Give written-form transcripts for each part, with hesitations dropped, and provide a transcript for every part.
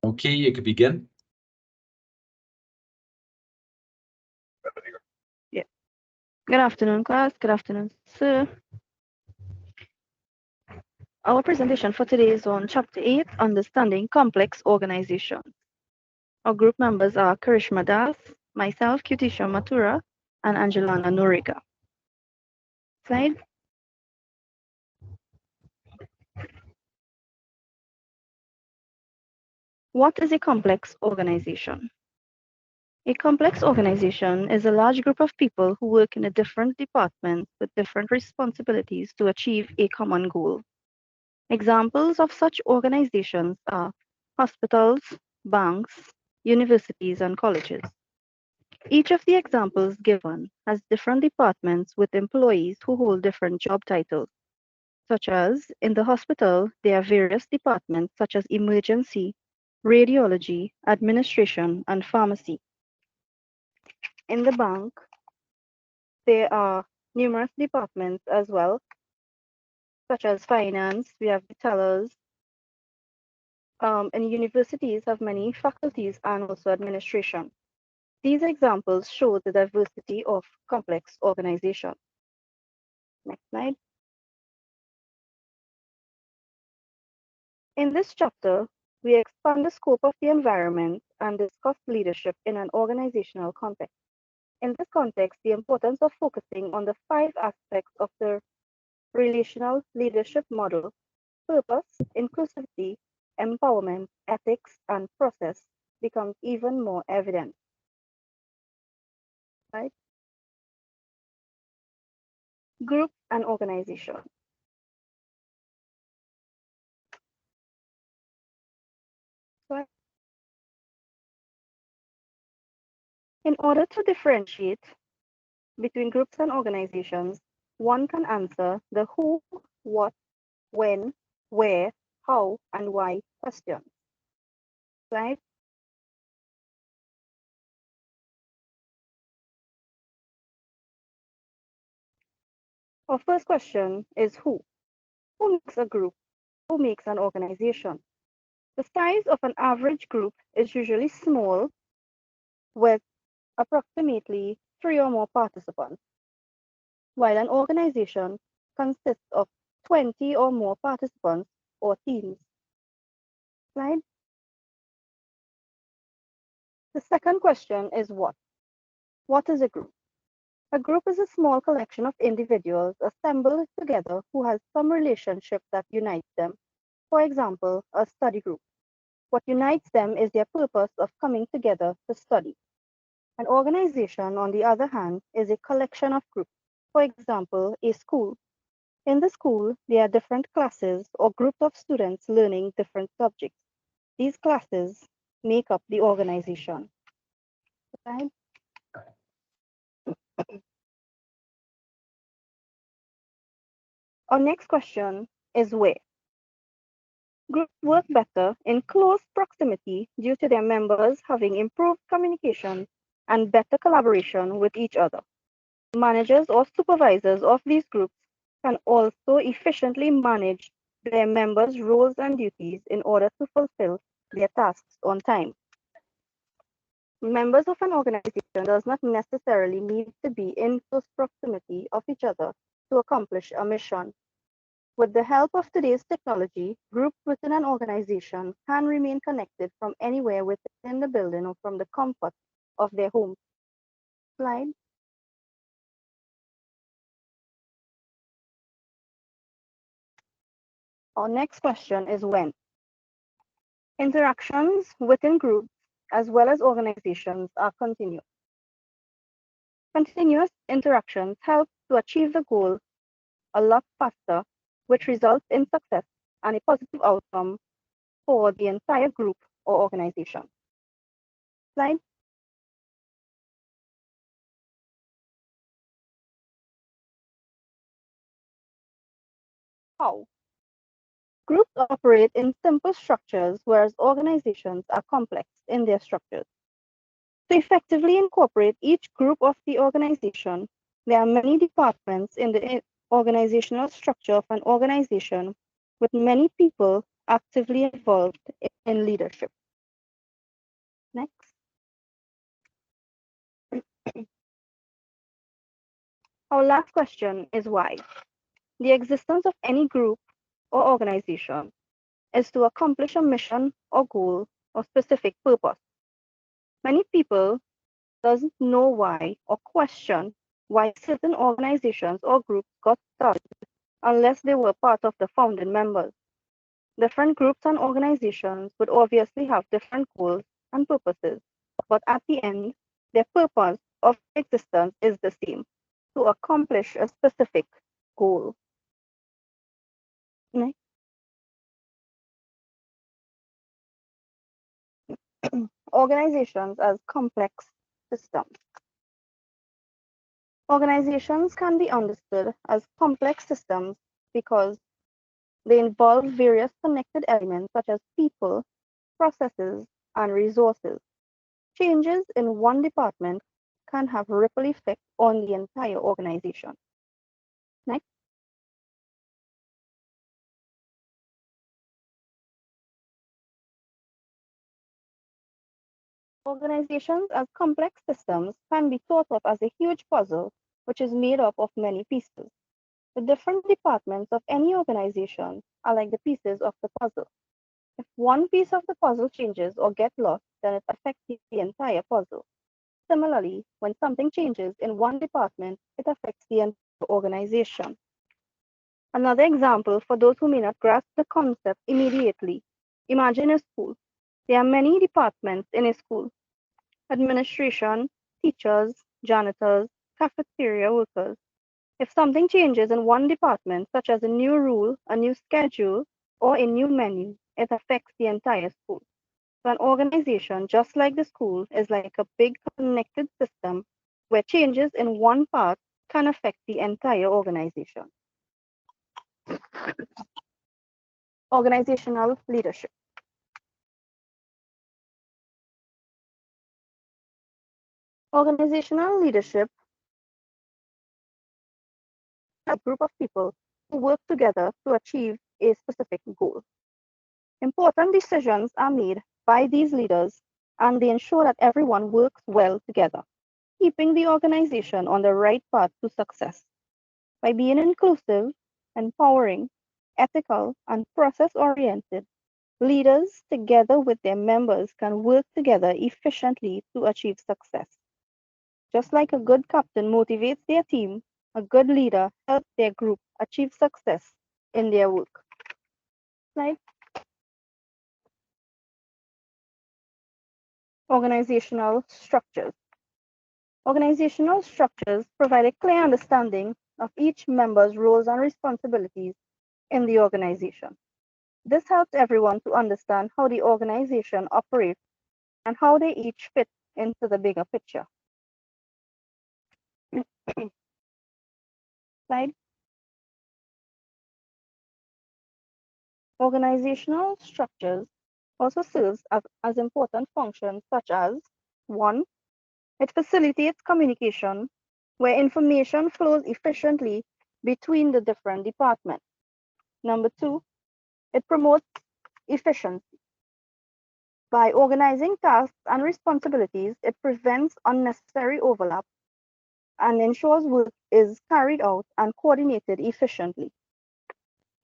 Okay, you can begin. Yeah. Good afternoon, class. Good afternoon, sir. Our presentation for today is on Chapter 8, Understanding Complex Organization. Our group members are Karishma Das, myself, Kutisha Matura, and Angelana Noriga. Slide. What is a complex organization? A complex organization is a large group of people who work in a different departments with different responsibilities to achieve a common goal. Examples of such organizations are hospitals, banks, universities, and colleges. Each of the examples given has different departments with employees who hold different job titles, such as in the hospital, there are various departments such as emergency, radiology, administration, and pharmacy. In the bank, there are numerous departments as well, such as finance, we have the tellers, and universities have many faculties and also administration. These examples show the diversity of complex organization. Next slide. In this chapter, we expand the scope of the environment and discuss leadership in an organizational context. In this context, the importance of focusing on the 5 aspects of the relational leadership model: purpose, inclusivity, empowerment, ethics, and process becomes even more evident. Right? Group and organization. So in order to differentiate between groups and organizations, one can answer the who, what, when, where, how, and why questions. Right? Our first question is who? Who makes a group? Who makes an organization? The size of an average group is usually small, with approximately 3 or more participants, while an organization consists of 20 or more participants or teams. Slide. The second question is what? What is a group? A group is a small collection of individuals assembled together who has some relationship that unites them. For example, a study group. What unites them is their purpose of coming together to study. An organization, on the other hand, is a collection of groups. For example, a school. In the school, there are different classes or groups of students learning different subjects. These classes make up the organization. Right? Our next question is where. Groups work better in close proximity due to their members having improved communication and better collaboration with each other. Managers or supervisors of these groups can also efficiently manage their members' roles and duties in order to fulfill their tasks on time. Members of an organization does not necessarily need to be in close proximity of each other to accomplish a mission. With the help of today's technology, groups within an organization can remain connected from anywhere within the building or from the comfort of their home. Slide. Our next question is when. Interactions within groups as well as organizations are continuous. Continuous interactions help to achieve the goal a lot faster, which results in success and a positive outcome for the entire group or organization. Slide. How? Groups operate in simple structures, whereas organizations are complex in their structures. To effectively incorporate each group of the organization, there are many departments in the organizational structure of an organization with many people actively involved in leadership. Next. Our last question is why. The existence of any group or organization is to accomplish a mission or goal or specific purpose. Many people doesn't know why or question why certain organizations or groups got started unless they were part of the founding members. Different groups and organizations would obviously have different goals and purposes, but at the end, their purpose of existence is the same, to accomplish a specific goal. Next. Organizations as complex systems. Organizations can be understood as complex systems because they involve various connected elements such as people, processes, and resources. Changes in one department can have ripple effects on the entire organization. Next. Organizations as complex systems can be thought of as a huge puzzle which is made up of many pieces. The different departments of any organization are like the pieces of the puzzle. If one piece of the puzzle changes or gets lost, then it affects the entire puzzle. Similarly, when something changes in one department, it affects the entire organization. Another example for those who may not grasp the concept immediately. Imagine a school. There are many departments in a school: administration, teachers, janitors, cafeteria workers. If something changes in one department, such as a new rule, a new schedule, or a new menu, it affects the entire school. So an organization, just like the school, is like a big connected system where changes in one part can affect the entire organization. Organizational leadership. Organizational leadership is a group of people who work together to achieve a specific goal. Important decisions are made by these leaders, and they ensure that everyone works well together, keeping the organization on the right path to success. By being inclusive, empowering, ethical, and process oriented, leaders, together with their members, can work together efficiently to achieve success. Just like a good captain motivates their team, a good leader helps their group achieve success in their work. Like organizational structures. Organizational structures provide a clear understanding of each member's roles and responsibilities in the organization. This helps everyone to understand how the organization operates and how they each fit into the bigger picture. Slide. Organizational structures also serves as important functions such as 1. It facilitates communication where information flows efficiently between the different departments. Number 2, it promotes efficiency. By organizing tasks and responsibilities, it prevents unnecessary overlap and ensures work is carried out and coordinated efficiently.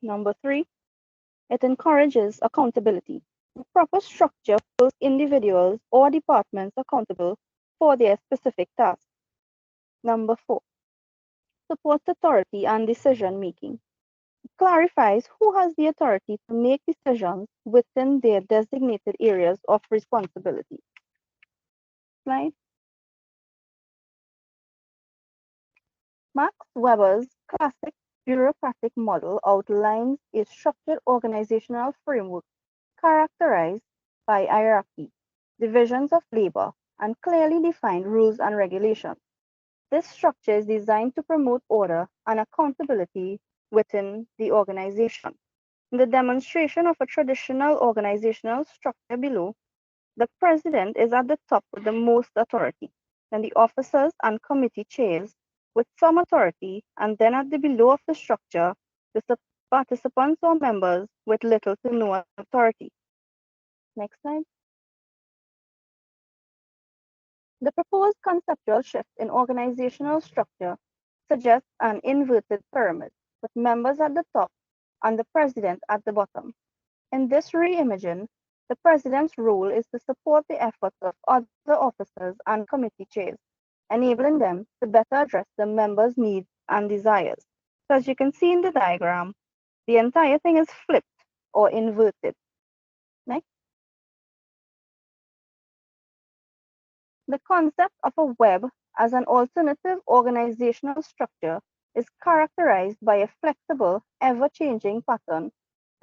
Number 3, it encourages accountability. The proper structure holds individuals or departments accountable for their specific tasks. Number 4, supports authority and decision making. It clarifies who has the authority to make decisions within their designated areas of responsibility. Slide. Max Weber's classic bureaucratic model outlines a structured organizational framework characterized by hierarchy, divisions of labor, and clearly defined rules and regulations. This structure is designed to promote order and accountability within the organization. In the demonstration of a traditional organizational structure below, the president is at the top with the most authority, then the officers and committee chairs with some authority, and then at the below of the structure, the participants or members with little to no authority. Next slide. The proposed conceptual shift in organizational structure suggests an inverted pyramid, with members at the top and the president at the bottom. In this reimagining, the president's role is to support the efforts of other officers and committee chairs, enabling them to better address the members' needs and desires. So as you can see in the diagram, the entire thing is flipped or inverted. Next. The concept of a web as an alternative organizational structure is characterized by a flexible, ever-changing pattern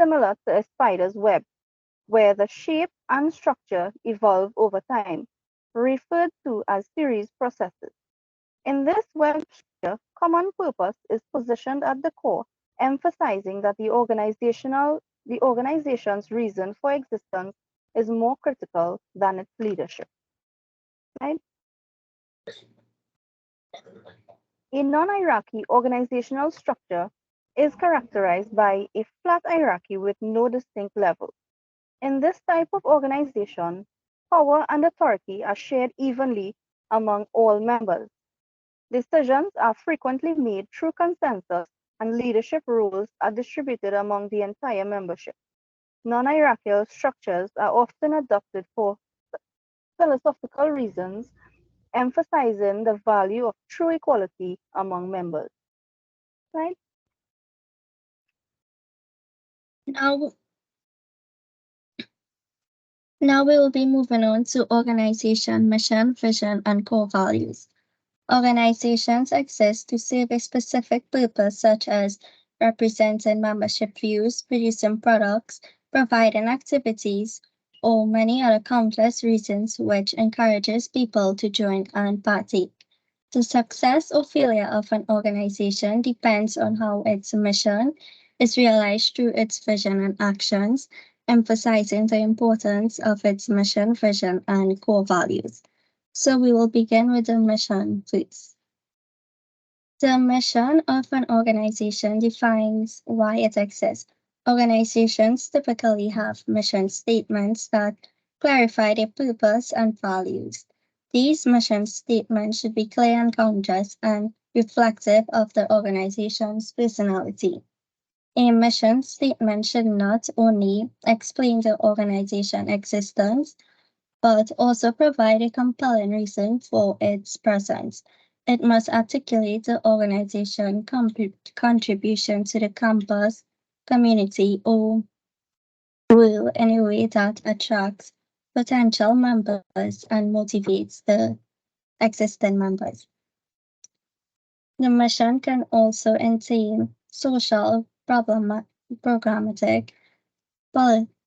similar to a spider's web, where the shape and structure evolve over time, referred to as series processes. In this web structure, common purpose is positioned at the core, emphasizing that the organization's reason for existence is more critical than its leadership. Right? A non-hierarchy organizational structure is characterized by a flat hierarchy with no distinct levels. In this type of organization, power and authority are shared evenly among all members. Decisions are frequently made through consensus, and leadership roles are distributed among the entire membership. Non-hierarchical structures are often adopted for philosophical reasons, emphasizing the value of true equality among members. Right? Now, now we will be moving on to organization, mission, vision, and core values. Organizations exist to serve a specific purpose, such as representing membership views, producing products, providing activities, or many other countless reasons which encourages people to join and partake. The success or failure of an organization depends on how its mission is realized through its vision and actions, emphasizing the importance of its mission, vision, and core values. So we will begin with the mission, please. The mission of an organization defines why it exists. Organizations typically have mission statements that clarify their purpose and values. These mission statements should be clear and conscious and reflective of the organization's personality. A mission statement should not only explain the organization existence, but also provide a compelling reason for its presence. It must articulate the organization contribution to the campus, community, or will in a way that attracts potential members and motivates the existing members. The mission can also entail social, programmatic,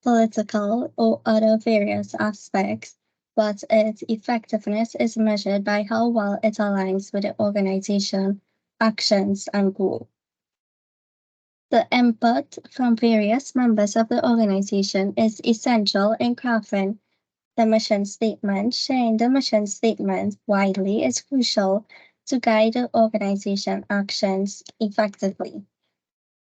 political, or other various aspects, but its effectiveness is measured by how well it aligns with the organization actions and goals. The input from various members of the organization is essential in crafting the mission statement. Sharing the mission statement widely is crucial to guide the organization actions effectively.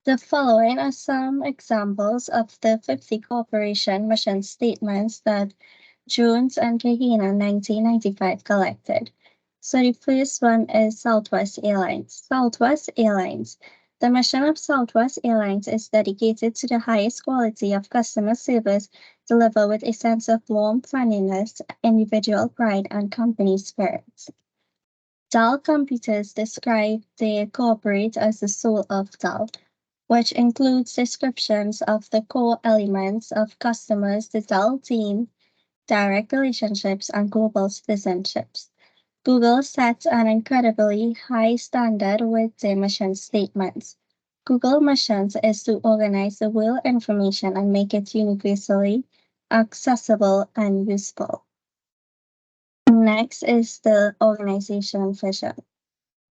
The following are some examples of the 50 corporation mission statements that Jones and Kahina 1995 collected. So the first one is Southwest Airlines. Southwest Airlines. The mission of Southwest Airlines is dedicated to the highest quality of customer service delivered with a sense of warmth, friendliness, individual pride, and company spirit. Dell Computers describe their corporate as the soul of Dell, which includes descriptions of the core elements of customers, the Dell team, direct relationships, and global citizenships. Google sets an incredibly high standard with their mission statements. Google missions is to organize the world information and make it universally accessible and useful. Next is the organization vision.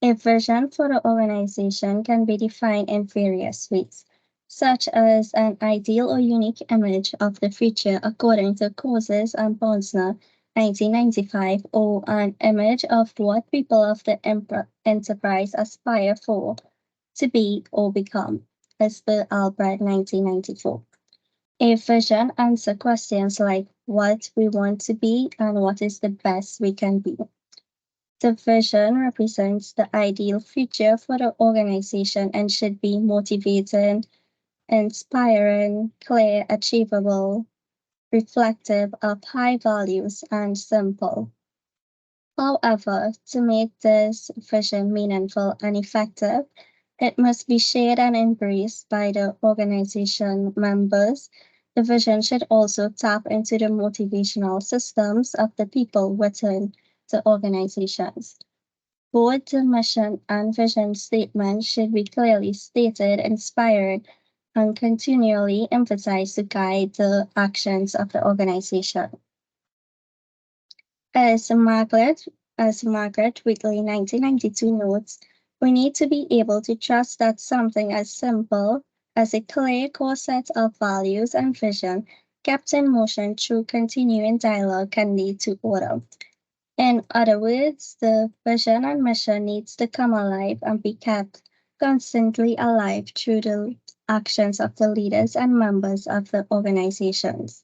A vision for the organization can be defined in various ways, such as an ideal or unique image of the future according to Courses and Ponsner 1995, or an image of what people of the enterprise aspire for, to be, or become, as per Albrecht 1994. A vision answers questions like what we want to be and what is the best we can be. The vision represents the ideal future for the organization and should be motivating, inspiring, clear, achievable, reflective of high values, and simple. However, to make this vision meaningful and effective, it must be shared and embraced by the organization members. The vision should also tap into the motivational systems of the people within the organizations. Both the mission and vision statement should be clearly stated, inspired, and continually emphasized to guide the actions of the organization. As Margaret Whitley 1992 notes, we need to be able to trust that something as simple as a clear core set of values and vision kept in motion through continuing dialogue can lead to order. In other words, the vision and mission needs to come alive and be kept constantly alive through the actions of the leaders and members of the organizations.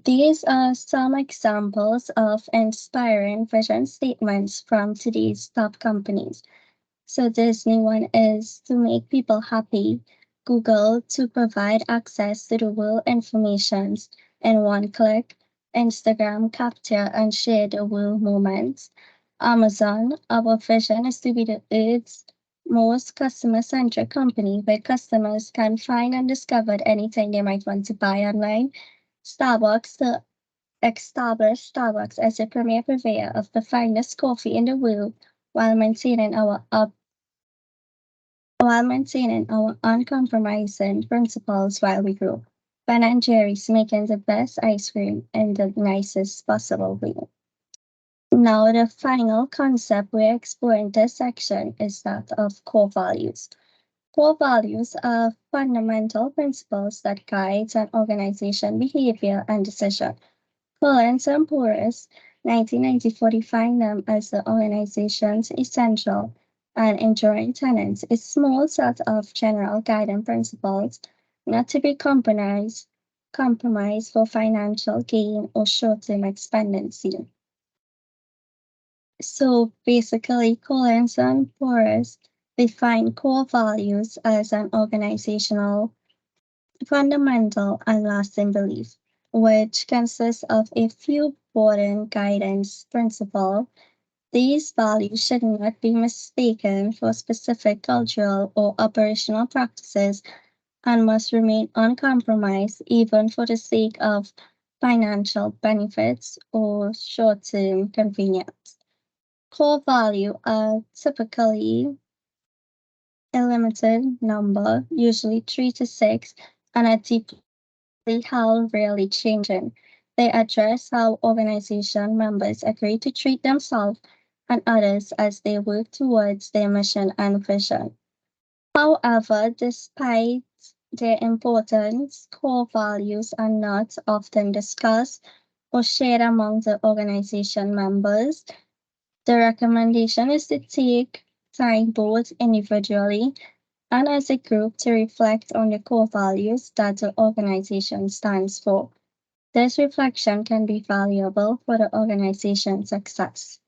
These are some examples of inspiring vision statements from today's top companies. So Disney one is to make people happy. Google to provide access to the world information in one click. Instagram capture and share the world moments. Amazon, our vision is to be the Earth's most customer-centric company where customers can find and discover anything they might want to buy online. Starbucks to establish Starbucks as a premier purveyor of the finest coffee in the world while maintaining our uncompromising principles while we grow. Ben& Jerry's making the best ice cream in the nicest possible way. Now, the final concept we're exploring this section is that of core values. Core values are fundamental principles that guide an organization behavior and decision. Collins and Porras, 1994, defined them as the organization's essential and enduring tenets, a small set of general guiding principles not to be compromised for financial gain or short-term expediency. So basically, Collins and Porras define core values as an organizational fundamental and lasting belief, which consists of a few important guidance principles. These values should not be mistaken for specific cultural or operational practices and must remain uncompromised even for the sake of financial benefits or short-term convenience. Core values are typically a limited number, usually 3 to 6, and are deeply held, rarely changing. They address how organization members agree to treat themselves and others as they work towards their mission and vision. However, despite their importance, core values are not often discussed or shared among the organization members. The recommendation is to take time both individually and as a group to reflect on the core values that the organization stands for. This reflection can be valuable for the organization's success.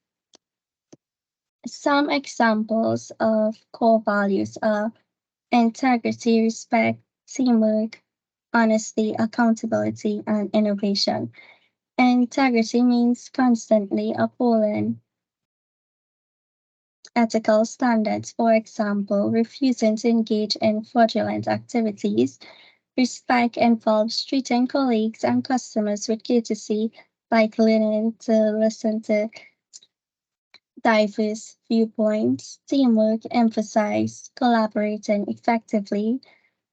Some examples of core values are integrity, respect, teamwork, honesty, accountability, and innovation. Integrity means constantly upholding ethical standards, for example, refusing to engage in fraudulent activities. Respect involves treating colleagues and customers with courtesy, like learning to listen to diverse viewpoints. Teamwork emphasizes collaborating effectively,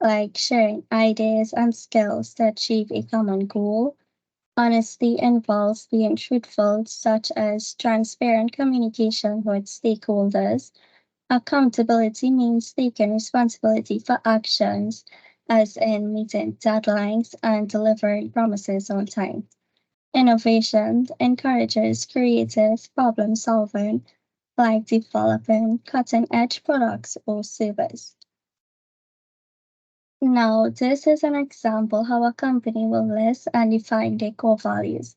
like sharing ideas and skills to achieve a common goal. Honesty involves being truthful, such as transparent communication with stakeholders. Accountability means taking responsibility for actions, as in meeting deadlines and delivering promises on time. Innovation encourages creative problem solving, like developing cutting edge products or services. Now, this is an example how a company will list and define their core values.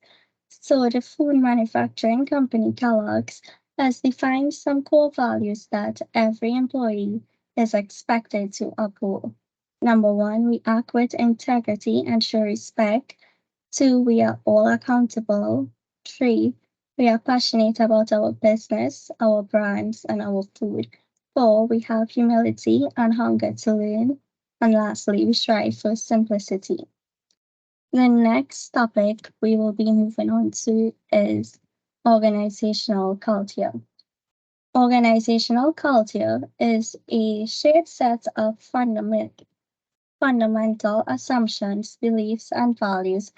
So the food manufacturing company Kellogg's has defined some core values that every employee is expected to uphold. Number one, we act with integrity and show respect. Two, we are all accountable. Three, we are passionate about our business, our brands, and our food. Four, we have humility and hunger to learn. And lastly, we strive for simplicity. The next topic we will be moving on to is organizational culture. Organizational culture is a shared set of fundamental assumptions, beliefs, and values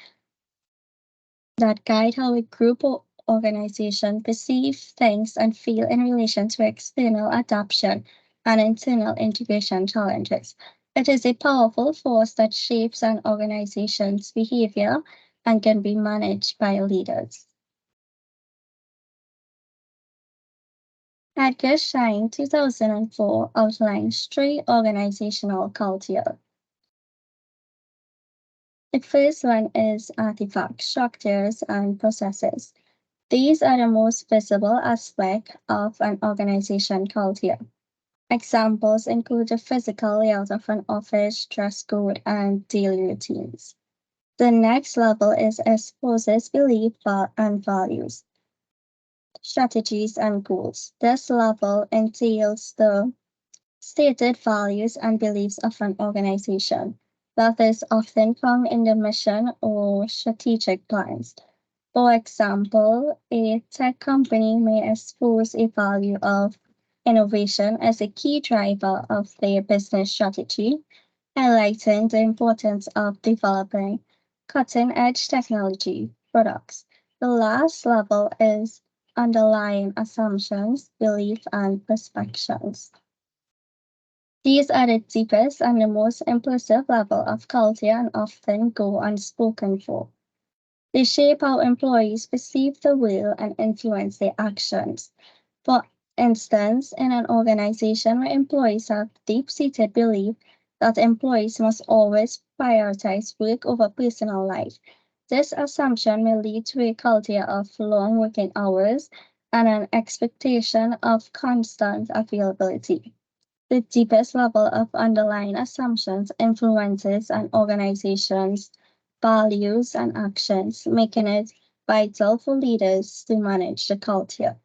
that guide how a group or organization perceive things and feel in relation to external adoption and internal integration challenges. It is a powerful force that shapes an organization's behavior and can be managed by leaders. Edgar Schein, 2004, outlines three organizational culture. The first one is artifacts, structures, and processes. These are the most visible aspect of an organization culture. Examples include the physical layout of an office, dress code, and daily routines. The next level is exposes belief and values, strategies, and goals. This level entails the stated values and beliefs of an organization that is often found in the mission or strategic plans. For example, a tech company may expose a value of innovation as a key driver of their business strategy, highlighting the importance of developing cutting-edge technology products. The last level is underlying assumptions, beliefs, and perceptions. These are the deepest and the most implicit level of culture and often go unspoken for. They shape how employees perceive the world and influence their actions. For instance, in an organization where employees have deep-seated belief that employees must always prioritize work over personal life, this assumption may lead to a culture of long working hours and an expectation of constant availability. The deepest level of underlying assumptions influences an organization's values and actions, making it vital for leaders to manage the culture.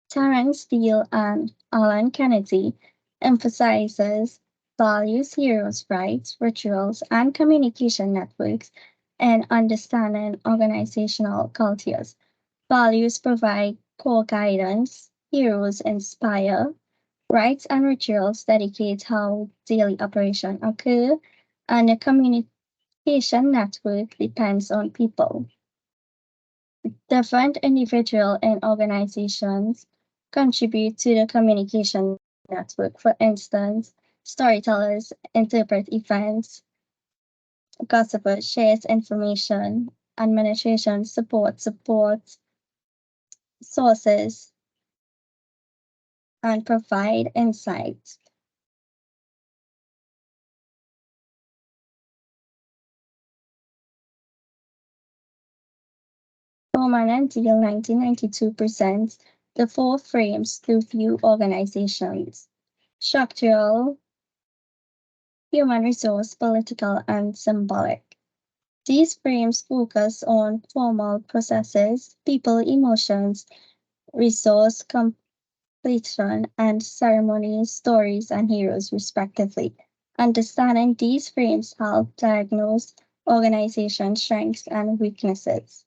Terence Steele and Alan Kennedy emphasizes values, heroes' rights, rituals, and communication networks in understanding organizational cultures. Values provide core guidance, heroes inspire, rites and rituals dedicate how daily operations occur, and the communication network depends on people. Different individuals and organizations contribute to the communication network. For instance, storytellers interpret events, gossipers shares information, administration supports sources, and provide insights. Bowman and Deal 1992 presents the four frames to view organizations: structural, human resource, political, and symbolic. These frames focus on formal processes, people emotions, resource completion, and ceremonies, stories, and heroes, respectively. Understanding these frames help diagnose organization strengths and weaknesses.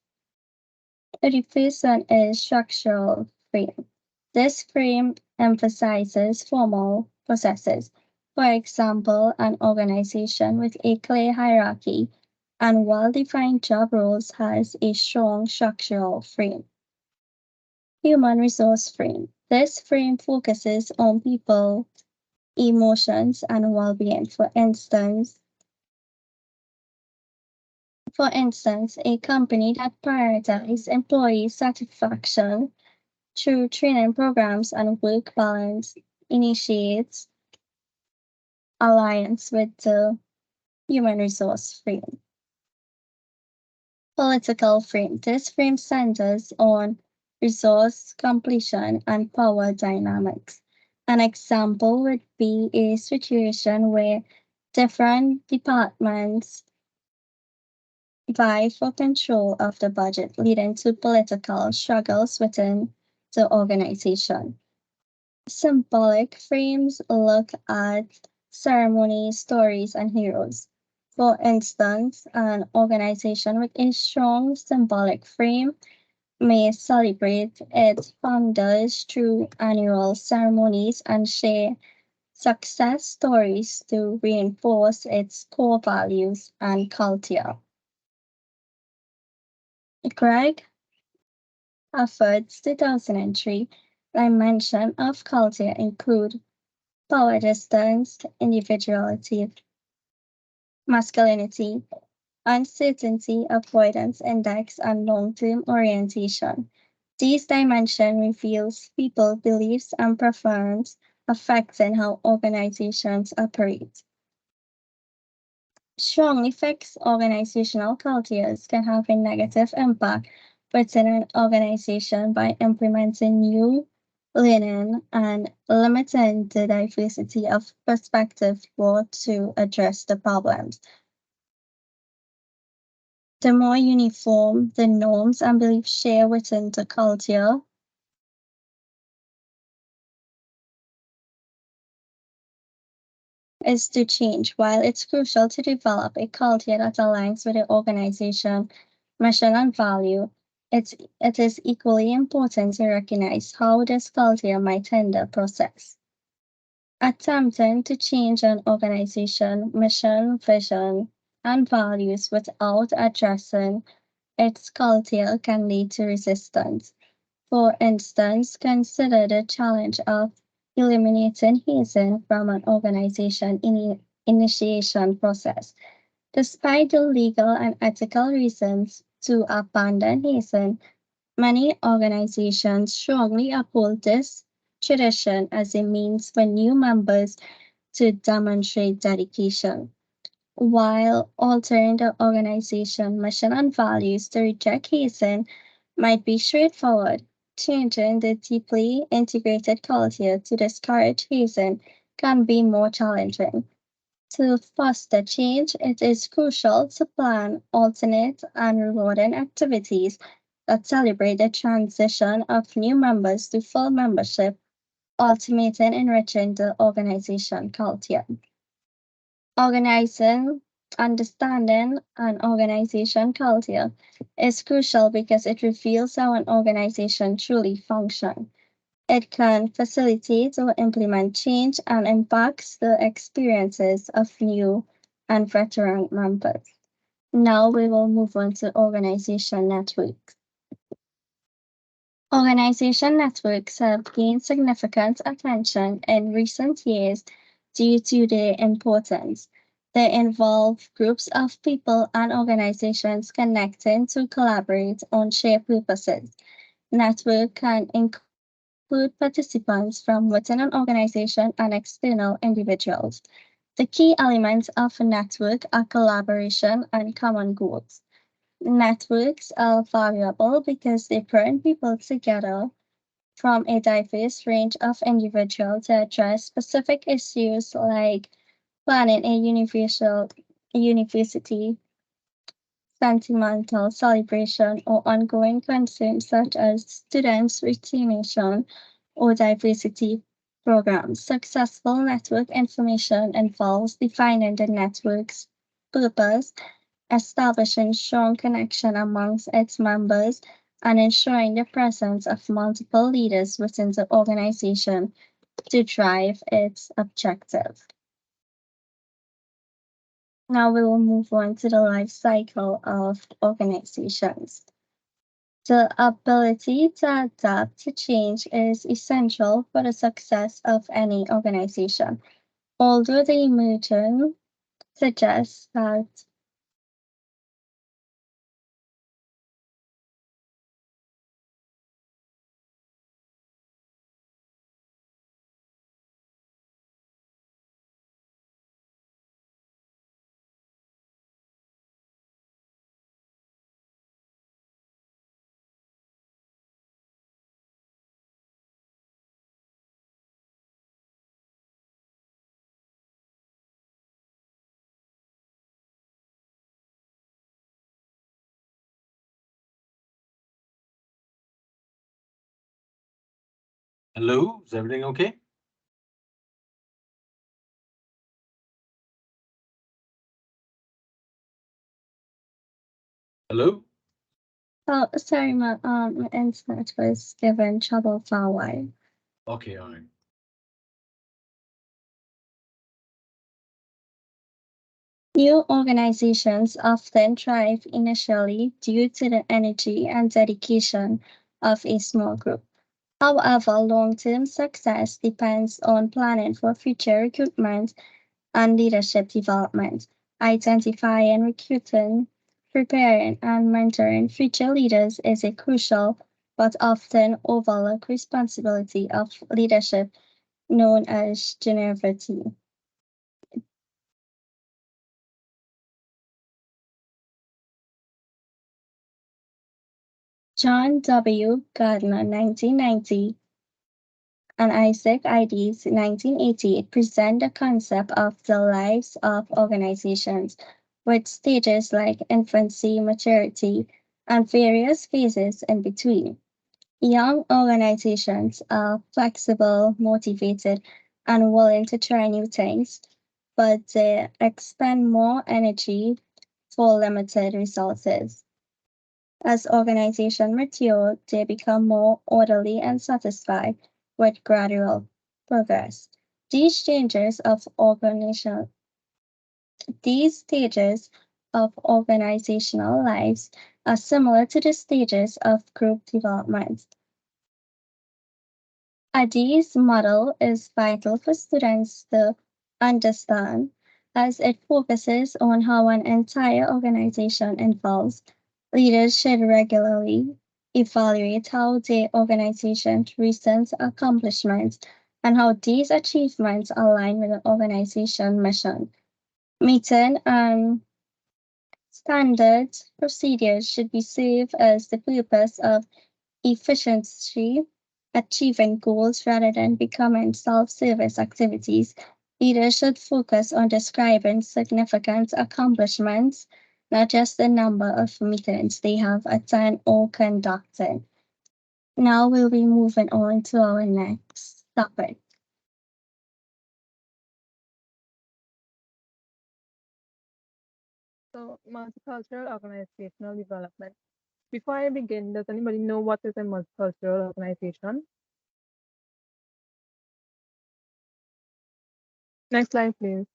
The first one is structural frame. This frame emphasizes formal processes. For example, an organization with a clear hierarchy and well-defined job roles has a strong structural frame. Human resource frame. This frame focuses on people, emotions, and well-being. For instance, a company that prioritizes employee satisfaction through training programs and work balance initiates alliance with the human resource frame. Political frame. This frame centers on resource completion and power dynamics. An example would be a situation where different departments vie for control of the budget, leading to political struggles within the organization. Symbolic frames look at ceremonies, stories, and heroes. For instance, an organization with a strong symbolic frame may celebrate its founders through annual ceremonies and share success stories to reinforce its core values and culture. Greg Harford's 2003 dimension of culture include power distance, individuality, masculinity, uncertainty, avoidance index, and long-term orientation. These dimensions reveals people beliefs and preferences affecting how organizations operate. Strongly fixed organizational cultures can have a negative impact within an organization by implementing new learning and limiting the diversity of perspective brought to address the problems. The more uniform the norms and beliefs shared within the culture, is to change. While it's crucial to develop a culture that aligns with the organization, mission, and value, it is equally important to recognize how this culture might hinder process. Attempting to change an organization, mission, vision, and values without addressing its culture can lead to resistance. For instance, consider the challenge of eliminating hazing from an organization initiation process. Despite the legal and ethical reasons to abandon hazing, many organizations strongly uphold this tradition as a means for new members to demonstrate dedication. While altering the organization mission and values to reject hazing might be straightforward, changing the deeply integrated culture to discourage hazing can be more challenging. To foster change, it is crucial to plan alternate and rewarding activities that celebrate the transition of new members to full membership, ultimately enriching the organization culture. Organizing, understanding an organization culture is crucial because it reveals how an organization truly functions. It can facilitate or implement change and impacts the experiences of new and veteran members. Now we will move on to organization networks. Organization networks have gained significant attention in recent years due to their importance. They involve groups of people and organizations connecting to collaborate on shared purposes. Network can include participants from within an organization and external individuals. The key elements of a network are collaboration and common goals. Networks are valuable because they bring people together from a diverse range of individuals to address specific issues like planning a university sentimental celebration or ongoing concerns such as students' retention or diversity programs. Successful network information involves defining the network's purpose, establishing strong connection amongst its members, and ensuring the presence of multiple leaders within the organization to drive its objective. Now we will move on to the life cycle of organizations. The ability to adapt to change is essential for the success of any organization. Although the emergence suggests that Hello, is everything okay? Hello? Oh, sorry, my internet was given trouble for a while. Okay, all right. New organizations often thrive initially due to the energy and dedication of a small group. However, long-term success depends on planning for future recruitment and leadership development, identifying, recruiting, preparing, and mentoring future leaders is a crucial but often overlooked responsibility of leadership known as generosity. John W. Gardner, 1990, and Isaac Ides, 1988, present the concept of the lives of organizations, with stages like infancy, maturity, and various phases in between. Young organizations are flexible, motivated, and willing to try new things, but they expend more energy for limited resources. As organizations mature, they become more orderly and satisfied with gradual progress. These changes of organizational these stages of organizational lives are similar to the stages of group development. Adi's model is vital for students to understand as it focuses on how an entire organization evolves. Leaders should regularly evaluate how their organization's recent accomplishments and how these achievements align with the organization mission. Meeting and standard procedures should be served as the purpose of efficiency, achieving goals rather than becoming self-service activities. Leaders should focus on describing significant accomplishments, not just the number of meetings they have attended or conducted. Now we'll be moving on to our next topic. So, multicultural organizational development. Before I begin, does anybody know what is a multicultural organization? Next slide, please.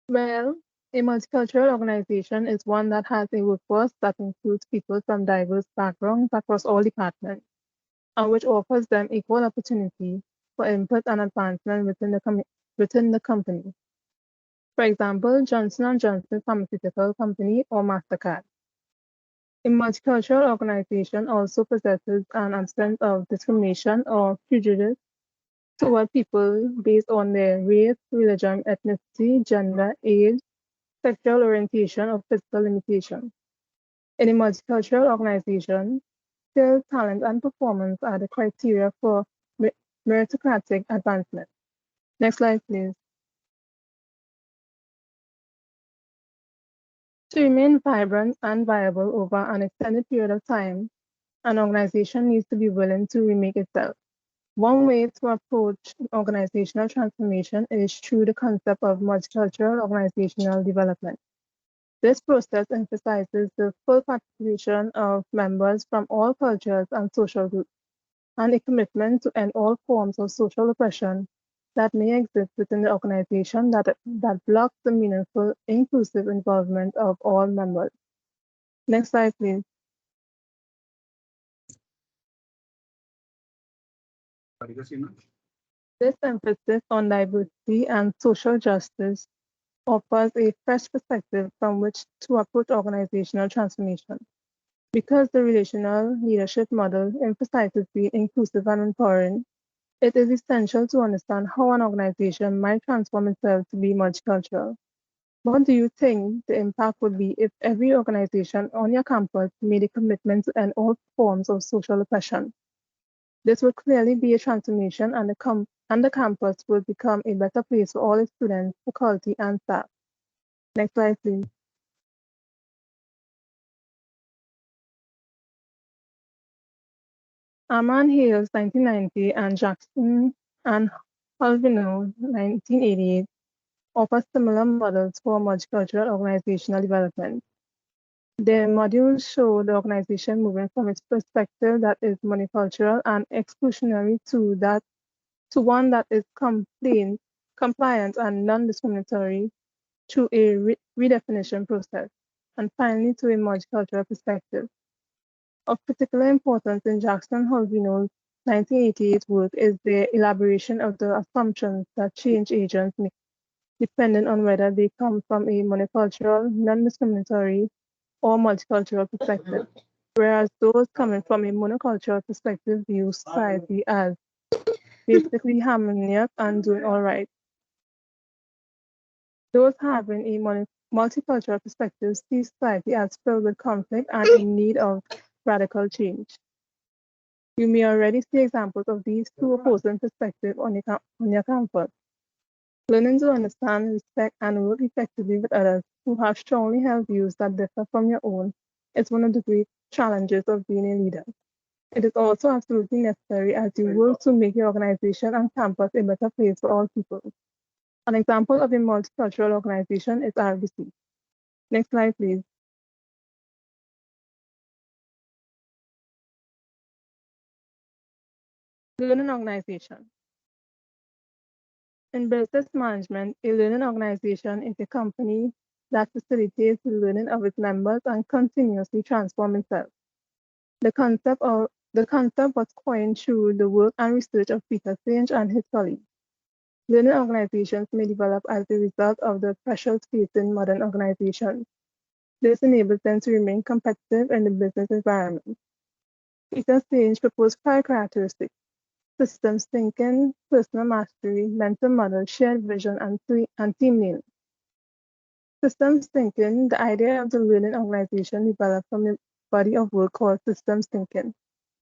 Well, a multicultural organization is one that has a workforce that includes people from diverse backgrounds across all departments, and which offers them equal opportunity for input and advancement within the company. For example, Johnson & Johnson Pharmaceutical Company or MasterCard. A multicultural organization also possesses an absence of discrimination or prejudice toward people based on their race, religion, ethnicity, gender, age, sexual orientation, or physical limitation. In a multicultural organization, skill, talent, and performance are the criteria for meritocratic advancement. Next slide, please. To remain vibrant and viable over an extended period of time, an organization needs to be willing to remake itself. One way to approach organizational transformation is through the concept of multicultural organizational development. This process emphasizes the full participation of members from all cultures and social groups, and a commitment to end all forms of social oppression that may exist within the organization that blocks the meaningful, inclusive involvement of all members. Next slide, please. This emphasis on diversity and social justice offers a fresh perspective from which to approach organizational transformation. Because the relational leadership model emphasizes being inclusive and empowering, it is essential to understand how an organization might transform itself to be multicultural. What do you think the impact would be if every organization on your campus made a commitment to end all forms of social oppression? This would clearly be a transformation, and the campus would become a better place for all its students, faculty, and staff. Next slide, please. Armand Hales, 1990, and Jackson and Halvino, 1988, offer similar models for multicultural organizational development. Their modules show the organization moving from its perspective that is monocultural and exclusionary to one that is compliant and non-discriminatory through a redefinition process, and finally to a multicultural perspective. Of particular importance in Jackson Halvino's 1988 work is the elaboration of the assumptions that change agents make, depending on whether they come from a monocultural, non-discriminatory, or multicultural perspective, whereas those coming from a monocultural perspective view society as basically harmonious and doing all right. Those having a multicultural perspective see society as filled with conflict and in need of radical change. You may already see examples of these two opposing perspectives on your campus. Learning to understand, respect, and work effectively with others who have strongly held views that differ from your own is one of the great challenges of being a leader. It is also absolutely necessary as you work to make your organization and campus a better place for all people. An example of a multicultural organization is RBC. Next slide, please. Learning organization. In business management, a learning organization is a company that facilitates the learning of its members and continuously transforms itself. The concept was coined through the work and research of Peter Senge and his colleagues. Learning organizations may develop as a result of the pressures facing modern organizations. This enables them to remain competitive in the business environment. Peter Senge proposed 5 characteristics: systems thinking, personal mastery, mental model, shared vision, and team learning. Systems thinking, the idea of the learning organization developed from a body of work called systems thinking.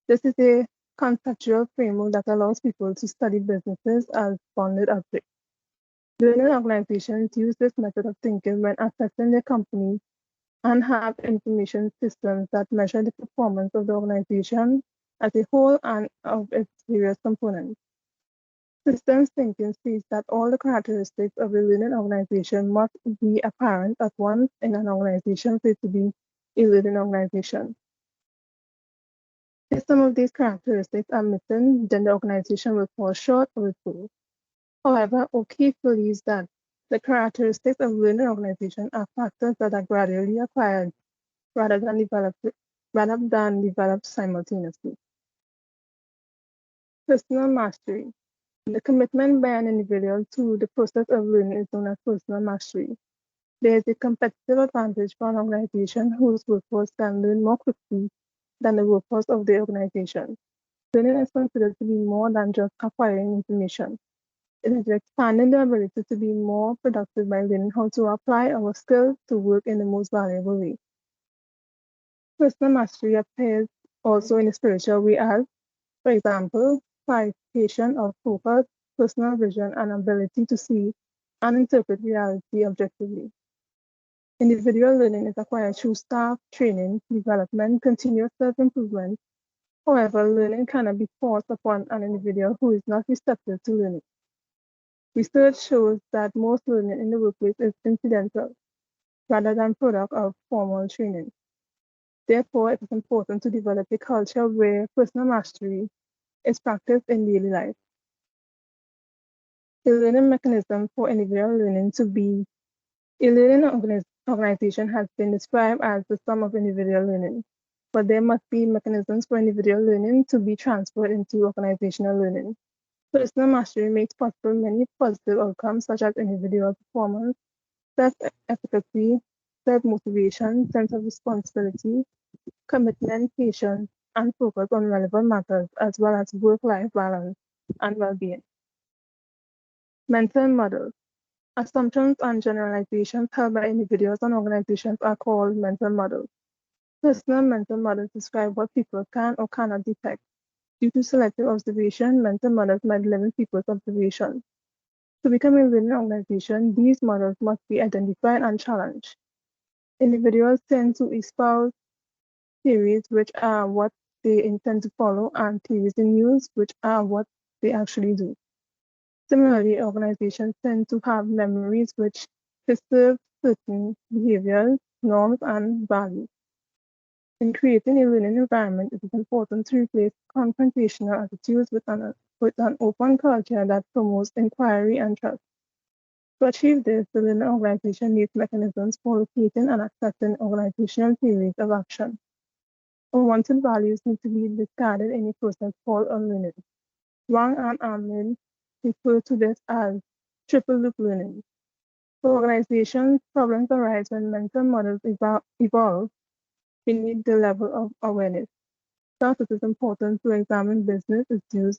This is a conceptual framework that allows people to study businesses as bounded objects. Learning organizations use this method of thinking when assessing their company and have information systems that measure the performance of the organization as a whole and of its various components. Systems thinking states that all the characteristics of a learning organization must be apparent at once in an organization for it to be a learning organization. If some of these characteristics are missing, then the organization will fall short of its goal. However, O'Keefe believes that the characteristics of learning organization are factors that are gradually acquired rather than developed simultaneously. Personal mastery. The commitment by an individual to the process of learning is known as personal mastery. There is a competitive advantage for an organization whose workforce can learn more quickly than the workforce of the organization. Learning is considered to be more than just acquiring information. It is expanding the ability to be more productive by learning how to apply our skills to work in the most valuable way. Personal mastery appears also in a spiritual way as, for example, clarification of focus, personal vision, and ability to see and interpret reality objectively. Individual learning is acquired through staff, training, development, continuous self-improvement. However, learning cannot be forced upon an individual who is not receptive to learning. Research shows that most learning in the workplace is incidental, rather than product of formal training. Therefore, it is important to develop a culture where personal mastery is practiced in daily life. A learning mechanism for individual learning to be a learning organization has been described as the sum of individual learning, but there must be mechanisms for individual learning to be transferred into organizational learning. Personal mastery makes possible many positive outcomes such as individual performance, self-efficacy, self-motivation, sense of responsibility, commitment, patience, and focus on relevant matters, as well as work-life balance and well-being. Mental models. Assumptions and generalizations held by individuals and organizations are called mental models. Personal mental models describe what people can or cannot detect. Due to selective observation, mental models might limit people's observation. To become a learning organization, these models must be identified and challenged. Individuals tend to espouse theories which are what they intend to follow, and theories in use, which are what they actually do. Similarly, organizations tend to have memories which preserve certain behaviors, norms, and values. In creating a learning environment, it is important to replace confrontational attitudes with an open culture that promotes inquiry and trust. To achieve this, the learning organization needs mechanisms for locating and accepting organizational theories of action. Unwanted values need to be discarded in a process called unlearning. Wang and Amlin refer to this as triple loop learning. For organizations, problems arise when mental models evolve beneath the level of awareness. Thus, it is important to examine business issues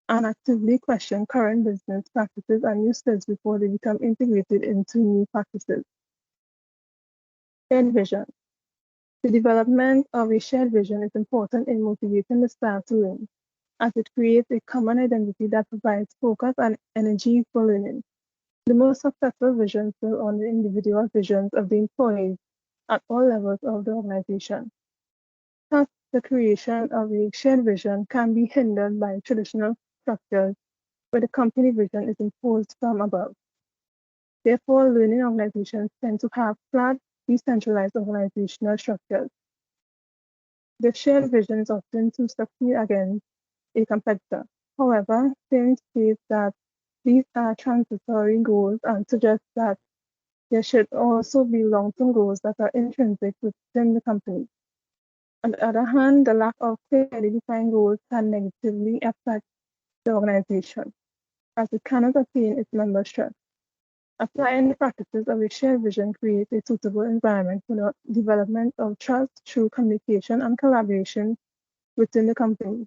and actively question current business practices and uses before they become integrated into new practices. Shared vision. The development of a shared vision is important in motivating the staff to learn, as it creates a common identity that provides focus and energy for learning. The most successful visions build on the individual visions of the employees at all levels of the organization. Thus, the creation of a shared vision can be hindered by traditional structures where the company vision is imposed from above. Therefore, learning organizations tend to have flat, decentralized organizational structures. The shared vision is often to succeed against a competitor. However, Tim states that these are transitory goals and suggests that there should also be long-term goals that are intrinsic within the company. On the other hand, the lack of clearly defined goals can negatively affect the organization, as it cannot attain its members' trust. Applying the practices of a shared vision creates a suitable environment for the development of trust through communication and collaboration within the company.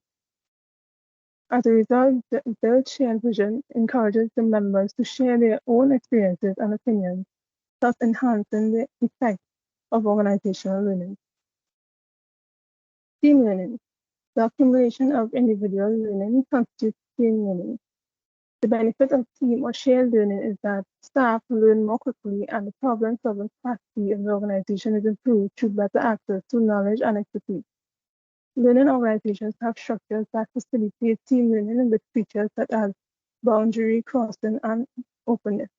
As a result, the built shared vision encourages the members to share their own experiences and opinions, thus enhancing the effect of organizational learning. Team learning. The accumulation of individual learning constitutes team learning. The benefit of team or shared learning is that staff learn more quickly and the problem-solving capacity of the organization is improved through better access to knowledge and expertise. Learning organizations have structures that facilitate team learning with features such as boundary crossing and openness.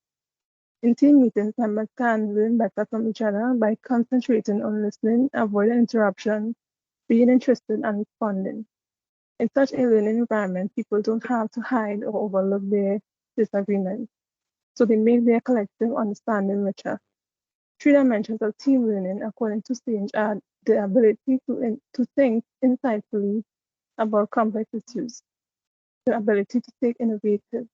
In team meetings, members can learn better from each other by concentrating on listening, avoiding interruption, being interested, and responding. In such a learning environment, people don't have to hide or overlook their disagreements, so they make their collective understanding richer. 3 dimensions of team learning, according to Sage, are the ability to think insightfully about complex issues, the ability to take innovative,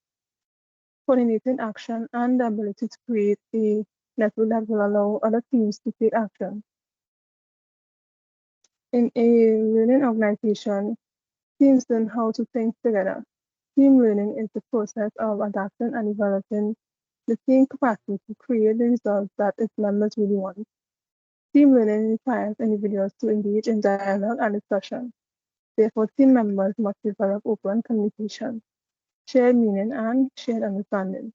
coordinated action, and the ability to create a network that will allow other teams to take action. In a learning organization, teams learn how to think together. Team learning is the process of adapting and developing the team capacity to create the results that its members really want. Team learning requires individuals to engage in dialogue and discussion. Therefore, team members must develop open communication, shared meaning, and shared understanding.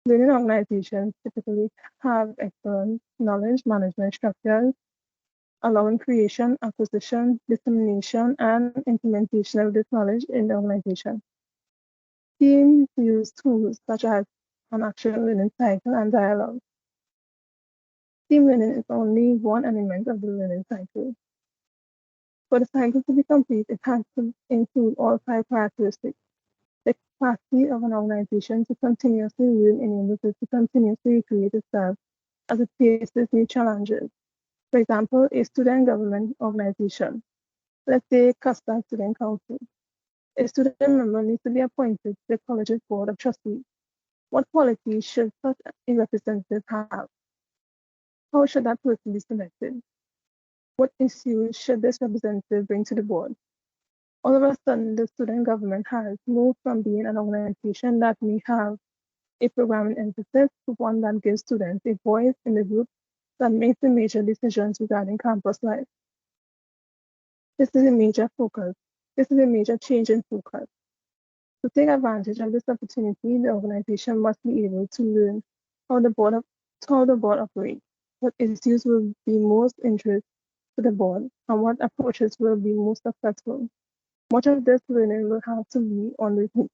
Learning organizations typically have excellent knowledge management structures, allowing creation, acquisition, dissemination, and implementation of this knowledge in the organization. Teams use tools such as an actual learning cycle and dialogue. Team learning is only one element of the learning cycle. For the cycle to be complete, it has to include all 5 characteristics. The capacity of an organization to continuously learn enables it to continuously recreate itself as it faces new challenges. For example, a student government organization, let's say Costa Student Council. A student member needs to be appointed to the college's board of trustees. What qualities should such a representative have? How should that person be selected? What issues should this representative bring to the board? All of a sudden, the student government has moved from being an organization that may have a programming emphasis to one that gives students a voice in the group that makes the major decisions regarding campus life. This is a major focus. This is a major change in focus. To take advantage of this opportunity, the organization must be able to learn how the board operates, what issues will be most interest to the board and what approaches will be most successful. Much of this learning will have to be on repeat.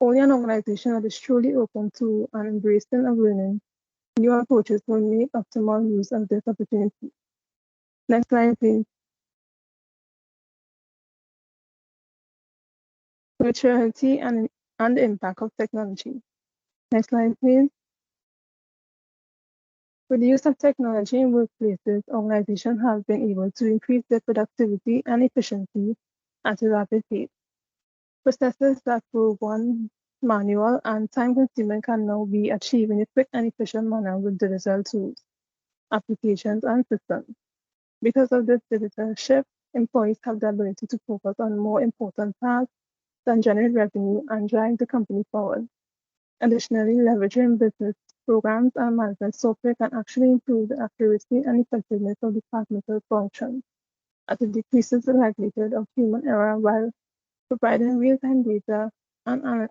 Only an organization that is truly open to and embracing of learning new approaches will make optimal use of this opportunity. Next slide, please. Maturity and the impact of technology. Next slide, please. With the use of technology in workplaces, organizations have been able to increase their productivity and efficiency at a rapid pace. Processes that were once manual and time-consuming can now be achieved in a quick and efficient manner with digital tools, applications, and systems. Because of this digital shift, employees have the ability to focus on more important tasks than generate revenue and drive the company forward. Additionally, leveraging business programs and management software can actually improve the accuracy and effectiveness of departmental functions as it decreases the likelihood of human error while providing real-time data and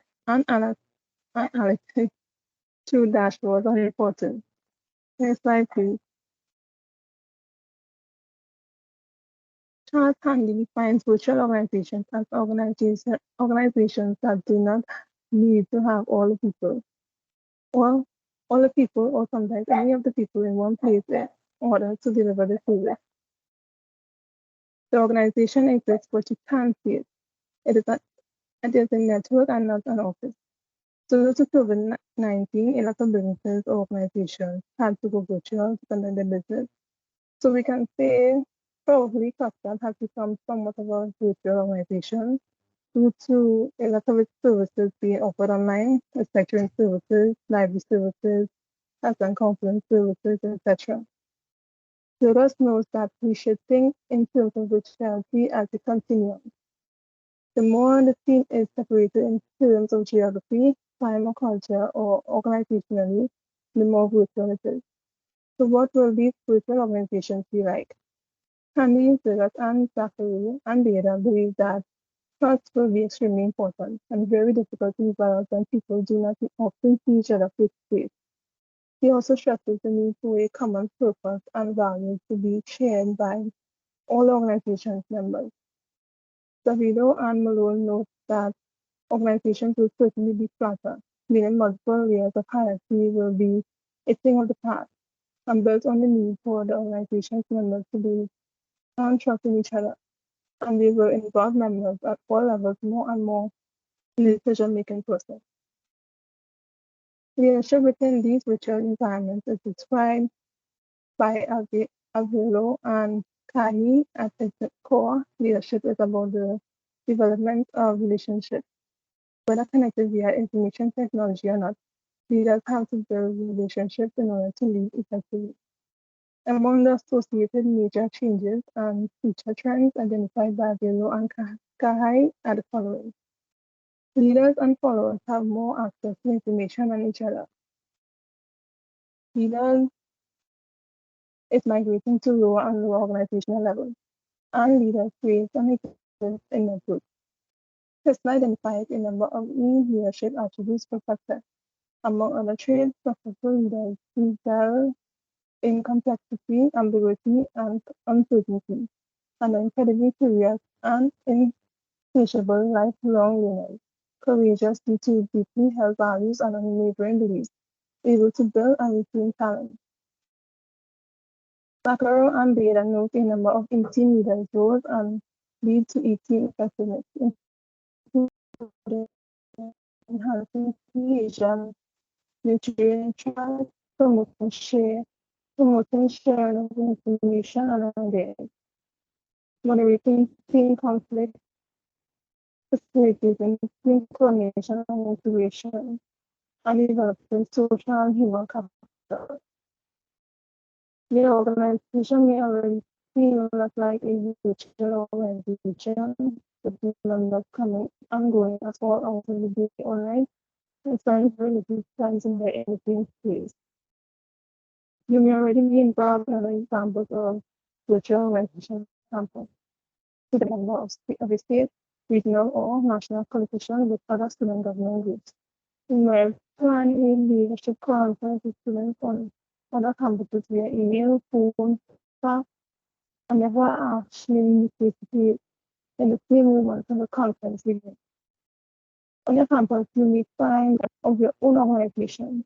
analytics through dashboards and reporting. Next slide, please. Charles Handy defines virtual organizations as organizations that do not need to have all the people, or sometimes any of the people in one place in order to deliver the service. The organization exists, but you can't see it. It is a network and not an office. So due to COVID-19, a lot of businesses or organizations had to go virtual to conduct their business. So we can say probably Custard has become somewhat of a virtual organization due to a lot of its services being offered online, its lecturing services, library services, health and conference services, etc. Zeros knows that we should think in terms of virtuality as a continuum. The more the team is separated in terms of geography, time or culture, or organizationally, the more virtual it is. So what will these virtual organizations be like? Handy, Zeros, and Zachary and Beda believe that trust will be extremely important and very difficult to develop when people do not often see each other face to face. He also stresses the need for a common purpose and values to be shared by all organizations members. Davido and Malone note that organizations will certainly be flatter, meaning multiple layers of hierarchy will be a thing of the past and built on the need for the organization's members to be and trust in each other. And they will involve members at all levels more and more in the decision-making process. Leadership within these virtual environments is described by Avilo and Kahi at its core. Leadership is about the development of relationships. Whether connected via information technology or not, leaders have to build relationships in order to lead effectively. Among the associated major changes and future trends identified by Avilo and Kahai are the following. Leaders and followers have more access to information on each other. Leaders is migrating to lower and lower organizational levels, and leaders create and exist in their group. Tesla identifies a number of leadership attributes for success. Among other traits, successful leaders excel in complexity, ambiguity, and uncertainty, and are incredibly curious and insatiable lifelong learners, courageous due to deeply held values and unwavering beliefs, able to build and retain talent. Sakaro and Beda note a number of team leaders' roles and lead to team effectiveness, including enhancing cohesion, nurturing trust, promoting sharing of information and ideas, moderating team conflict, facilitating team coordination and integration, and developing social and human capital. The organization may already feel like a virtual organization, with members coming and going as well as will be online, and signs relative signs in the anything space. You may already be involved in other examples of virtual organization examples to the member of a state, regional, or national coalition with other student government groups. You may plan a leadership conference with students on other campuses via email, phone, fax, I never actually participate in the same movement of the conference meeting. On your campus, you may find of your own organization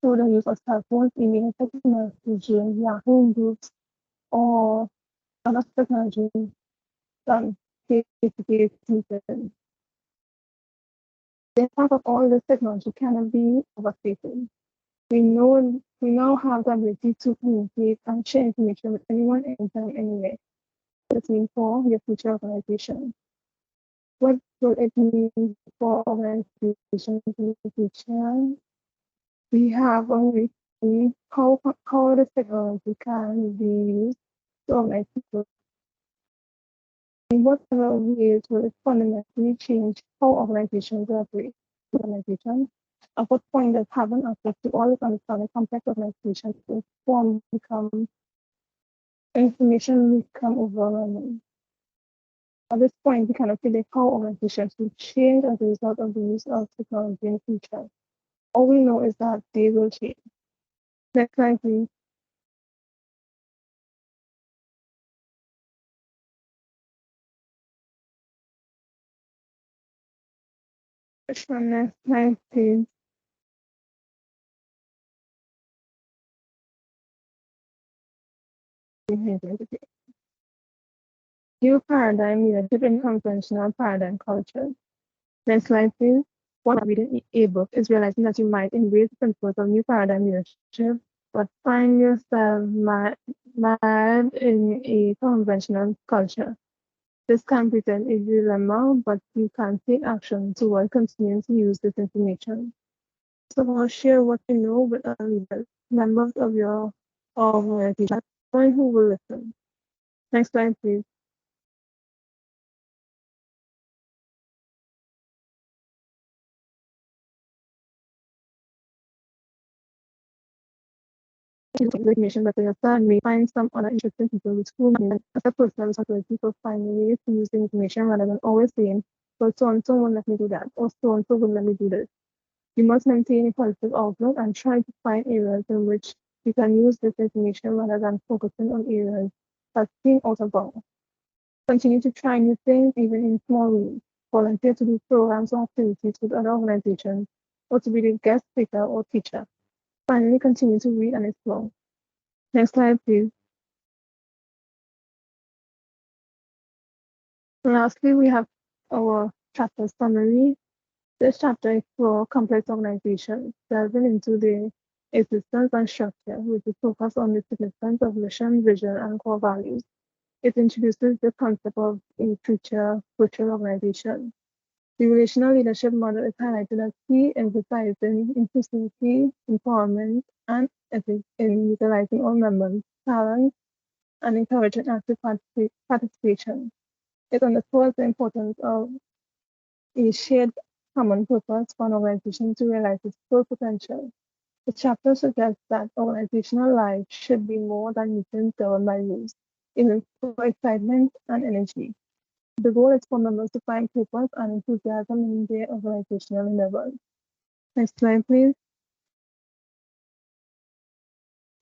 through the use of cell phones, email, text messaging, Yahoo groups, or other technology than face-to-face meetings. The impact of all this technology cannot be overstated. We now have the ability to communicate and share information with anyone, anytime, anywhere. This means for your future organization. What will it mean for organizations in the future? We have already seen how this technology can be used to organize people. In what other ways will it fundamentally change how organizations operate? Organizations. At what point does having access to all this understanding complex organizations information become overwhelming? At this point, we cannot predict how organizations will change as a result of the use of technology in the future. All we know is that they will change. Next slide, please. Next slide, please. New paradigm leadership in conventional paradigm culture. Next slide, please. One reading a book is realizing that you might embrace the principles of new paradigm leadership, but find yourself mad in a conventional culture. This can present a dilemma, but you can take action toward continuing to use this information. So I'll share what you know with other leaders, members of your organization, and who will listen. Next slide, please. Information that your son may find some other interesting people with whom you as a personal responsibility for finding ways to use the information rather than always saying, well, so and so won't let me do that, or so and so will let me do this. You must maintain a positive outlook and try to find areas in which you can use this information rather than focusing on areas that seem out of bounds. Continue to try new things, even in small ways. Volunteer to do programs or activities with other organizations, or to be the guest speaker or teacher. Finally, continue to read and explore. Next slide, please. Lastly, we have our chapter summary. This chapter explores complex organizations, delving into the existence and structure, with a focus on the significance of mission, vision, and core values. It introduces the concept of a future virtual organization. The relational leadership model is highlighted as key, emphasizing inclusivity, empowerment, and ethics in utilizing all members' talents and encouraging active participation. It underscores the importance of a shared common purpose for an organization to realize its full potential. The chapter suggests that organizational life should be more than meetings governed by rules, even for excitement and energy. The goal is for members to find purpose and enthusiasm in their organizational endeavors. Next slide, please.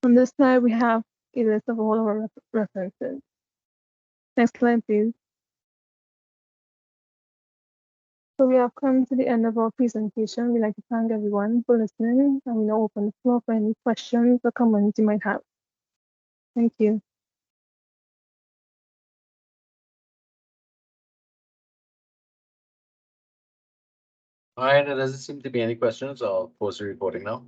On this slide, we have a list of all our references. Next slide, please. So we have come to the end of our presentation. We'd like to thank everyone for listening, and we now open the floor for any questions or comments you might have. Thank you. All right, there doesn't seem to be any questions. I'll pause the recording now.